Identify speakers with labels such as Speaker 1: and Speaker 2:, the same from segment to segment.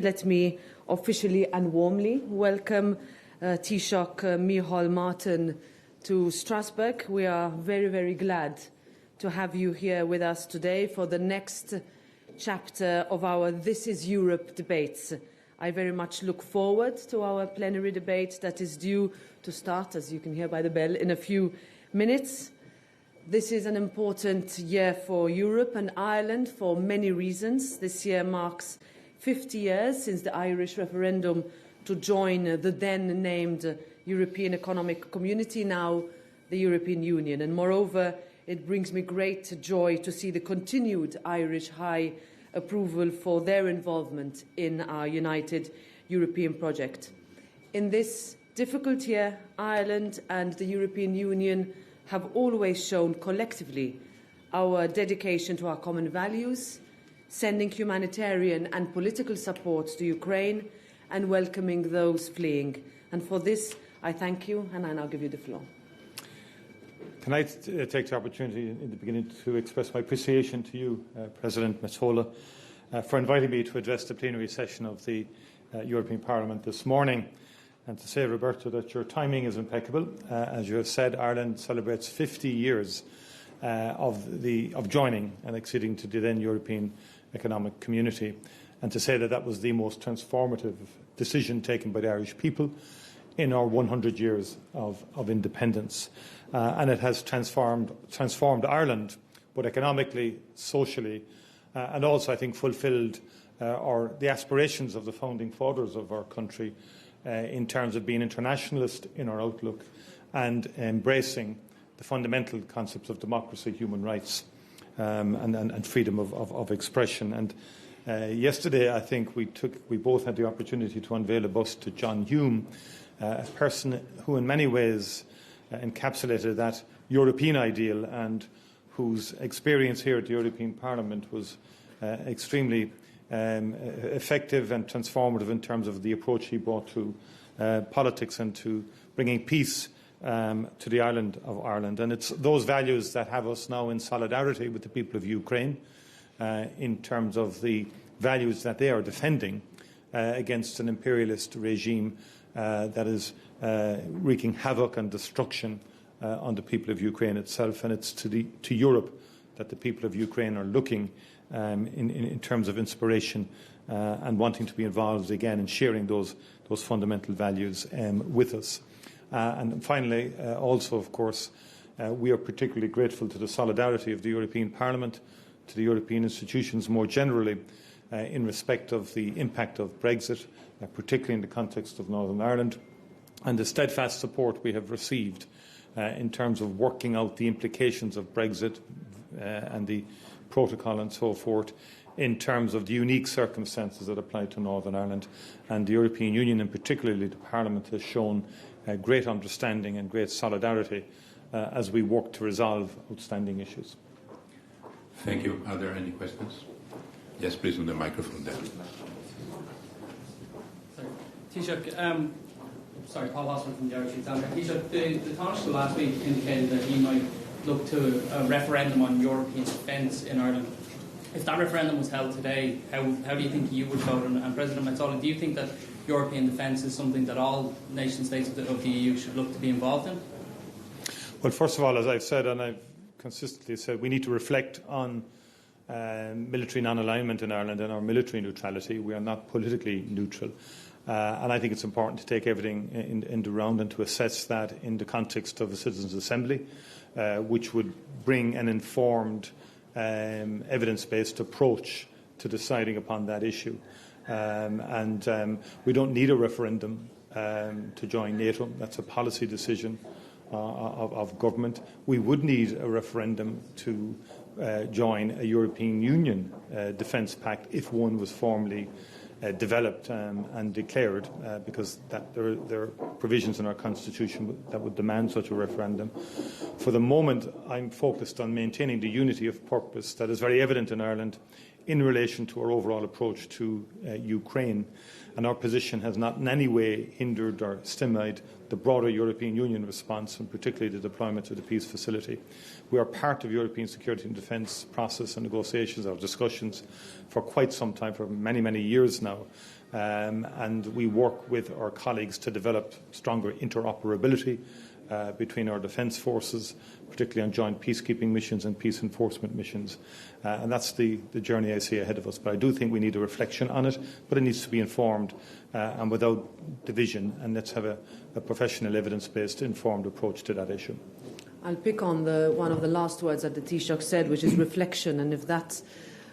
Speaker 1: Let me officially and warmly welcome Taoiseach Micheál Martin to Strasbourg. We are very, very glad to have you here with us today for the next chapter of our This is Europe debates. I very much look forward to our plenary debate that is due to start, as you can hear by the bell, in a few minutes. This is an important year for Europe and Ireland for many reasons. This year marks 50 years since the Irish referendum to join the then named European Economic Community, now the European Union. And moreover, it brings me great joy to see the continued Irish high approval for their involvement in our united European project. In this difficult year, Ireland and the European Union have always shown collectively our dedication to our common values, sending humanitarian and political support to Ukraine and welcoming those fleeing. And for this, I thank you, and I now give you the floor.
Speaker 2: Can I take the opportunity in the beginning to express my appreciation to you, President Metsola, for inviting me to address the plenary session of the European Parliament this morning, and to say, Roberta, that your timing is impeccable. As you have said, Ireland celebrates 50 years of joining and acceding to the then European Economic Community, and to say that that was the most transformative decision taken by the Irish people in our 100 years of independence. And it has transformed Ireland, both economically, socially, and also, I think, fulfilled the aspirations of the founding fathers of our country in terms of being internationalist in our outlook and embracing the fundamental concepts of democracy, human rights, and freedom of expression. And yesterday, I think we both had the opportunity to unveil a bust to John Hume, a person who in many ways encapsulated that European ideal and whose experience here at the European Parliament was extremely effective and transformative in terms of the approach he brought to politics and to bringing peace to the island of Ireland. And it's those values that have us now in solidarity with the people of Ukraine in terms of the values that they are defending against an imperialist regime that is wreaking havoc and destruction on the people of Ukraine itself. And it's to Europe that the people of Ukraine are looking in terms of inspiration and wanting to be involved again in sharing those fundamental values with us. And finally, also, of course, we are particularly grateful to the solidarity of the European Parliament, to the European institutions more generally, in respect of the impact of Brexit, particularly in the context of Northern Ireland, and the steadfast support we have received in terms of working out the implications of Brexit and the protocol and so forth, in terms of the unique circumstances that apply to Northern Ireland. And the European Union, and particularly the Parliament, has shown great understanding and great solidarity as we work to resolve outstanding issues.
Speaker 3: Thank you. Are there any questions? Yes, please, on the microphone there.
Speaker 4: Taoiseach, Paul Hossman from the Irish Examiner. Taoiseach, the Taoiseach last week indicated that he might look to a referendum on European defence in Ireland. If that referendum was held today, how do you think you would vote? And President Metsola, do you think that European defence is something that all nation states of the EU should look to be involved in?
Speaker 2: Well, first of all, as I've said, and I've consistently said, we need to reflect on military non-alignment in Ireland and our military neutrality. We are not politically neutral. And I think it's important to take everything in the round and to assess that in the context of a Citizens' Assembly, which would bring an informed, evidence-based approach to deciding upon that issue. We don't need a referendum to join NATO. That's a policy decision of government. We would need a referendum to join a European Union defence pact if one was formally developed and declared, because there are provisions in our constitution that would demand such a referendum. For the moment, I'm focused on maintaining the unity of purpose that is very evident in Ireland in relation to our overall approach to Ukraine, and our position has not in any way hindered or stymied the broader European Union response, and particularly the deployment of the peace facility. We are part of the European security and defence process and negotiations or discussions for quite some time, for many, many years now. And we work with our colleagues to develop stronger interoperability between our defence forces, particularly on joint peacekeeping missions and peace enforcement missions. And that's the journey I see ahead of us. But I do think we need a reflection on it, but it needs to be informed and without division. And let's have a professional, evidence-based, informed approach to that issue.
Speaker 1: I'll pick on one of the last words that the Taoiseach said, which is reflection. And if that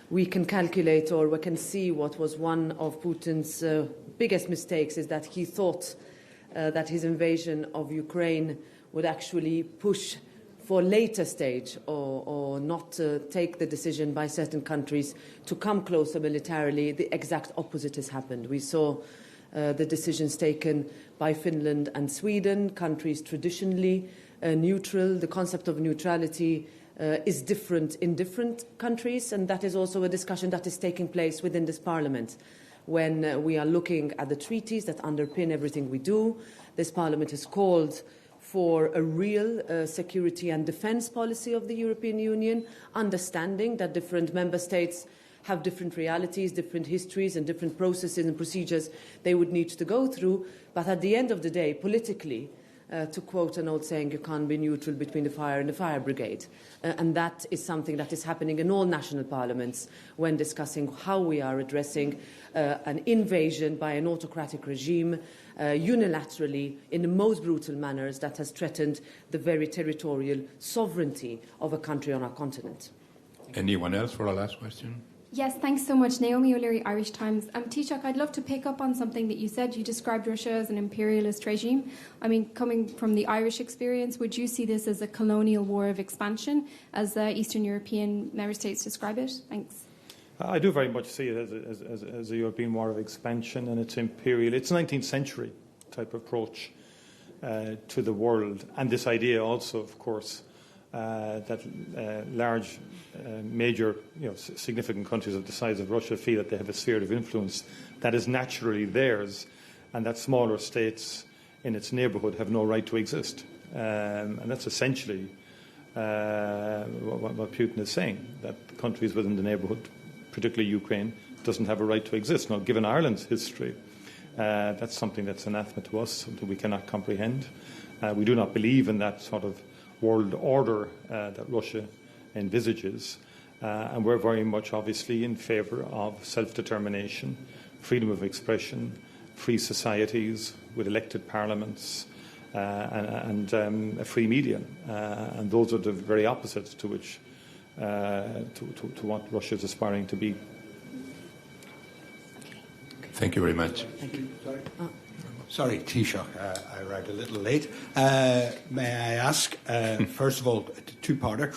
Speaker 1: we can calculate, or we can see what was one of Putin's biggest mistakes, is that he thought that his invasion of Ukraine would actually push for a later stage or not take the decision by certain countries to come closer militarily. The exact opposite has happened. We saw the decisions taken by Finland and Sweden, countries traditionally neutral. The concept of neutrality is different in different countries, and that is also a discussion that is taking place within this Parliament. When we are looking at the treaties that underpin everything we do, this Parliament has called for a real security and defence policy of the European Union, understanding that different member states have different realities, different histories and different processes and procedures they would need to go through. But at the end of the day, politically, to quote an old saying, you can't be neutral between the fire and the fire brigade. And that is something that is happening in all national parliaments when discussing how we are addressing an invasion by an autocratic regime unilaterally in the most brutal manners that has threatened the very territorial sovereignty of a country on our continent.
Speaker 3: Anyone else for a last question?
Speaker 5: Yes, thanks so much. Naomi O'Leary, Irish Times. Taoiseach, I'd love to pick up on something that you said. You described Russia as an imperialist regime. I mean, coming from the Irish experience, would you see this as a colonial war of expansion, as Eastern European member states describe it? Thanks.
Speaker 2: I do very much see it as a European war of expansion, and it's imperial. It's 19th century type approach to the world, and this idea also, of course, that large, major, significant countries of the size of Russia feel that they have a sphere of influence that is naturally theirs, and that smaller states in its neighbourhood have no right to exist. And that's essentially what Putin is saying, that countries within the neighbourhood, particularly Ukraine, doesn't have a right to exist. Now, given Ireland's history, that's something that's anathema to us, something we cannot comprehend. We do not believe in that sort of world order that Russia envisages, and we're very much obviously in favour of self-determination, freedom of expression, free societies with elected parliaments, and a free media, and those are the very opposites to which to what Russia is aspiring to be.
Speaker 3: Thank you very much.
Speaker 1: Thank you.
Speaker 6: Sorry, Taoiseach, I arrived a little late. May I ask, first of all, a two-parter.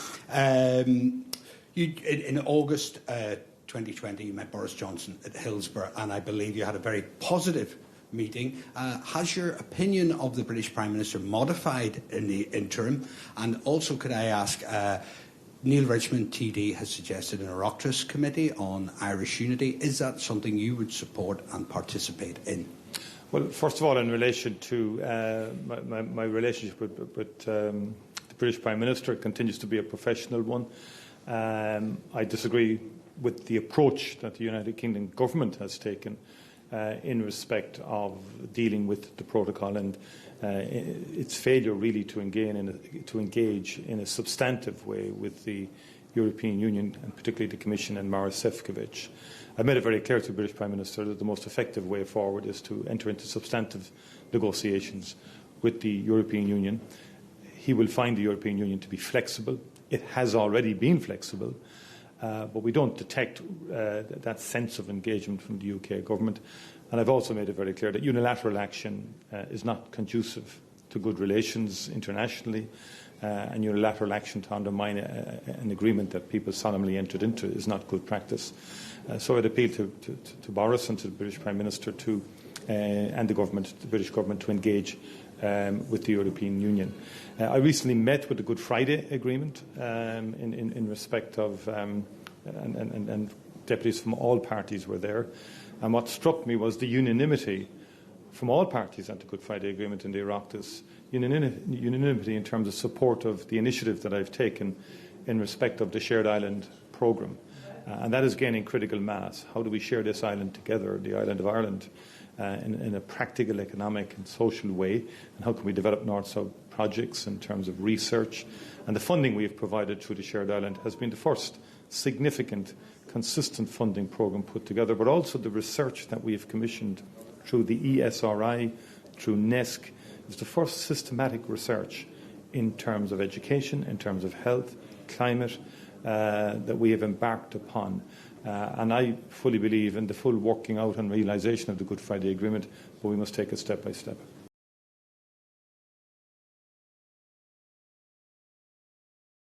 Speaker 6: In August 2020, you met Boris Johnson at Hillsborough, and I believe you had a very positive meeting. Has your opinion of the British Prime Minister modified in the interim? And also, could I ask, Neil Richmond, TD, has suggested an Oireachtas committee on Irish unity. Is that something you would support and participate in?
Speaker 2: Well, first of all, in relation to my relationship with the British Prime Minister, it continues to be a professional one. I disagree with the approach that the United Kingdom government has taken in respect of dealing with the protocol and its failure really to engage in a substantive way with the European Union, and particularly the Commission and Maros Sefcovic. I made it very clear to the British Prime Minister that the most effective way forward is to enter into substantive negotiations with the European Union. He will find the European Union to be flexible. It has already been flexible, but we don't detect that sense of engagement from the UK government. And I've also made it very clear that unilateral action is not conducive to good relations internationally, and unilateral action to undermine an agreement that people solemnly entered into is not good practice. So I'd appeal to Boris and to the British Prime Minister and the government, the British government, to engage with the European Union. I recently met with the Good Friday Agreement in respect of, and deputies from all parties were there. And what struck me was the unanimity from all parties at the Good Friday Agreement in the Oireachtas, unanimity in terms of support of the initiative that I've taken in respect of the Shared Island programme. And that is gaining critical mass. How do we share this island together, the island of Ireland, in a practical, economic and social way? And how can we develop North-South projects in terms of research? And the funding we have provided through the Shared Island has been the first significant, consistent funding programme put together, but also the research that we have commissioned through the ESRI, through NESC. It's the first systematic research in terms of education, in terms of health, climate, that we have embarked upon. And I fully believe in the full working out and realisation of the Good Friday Agreement, but we must take it step by step.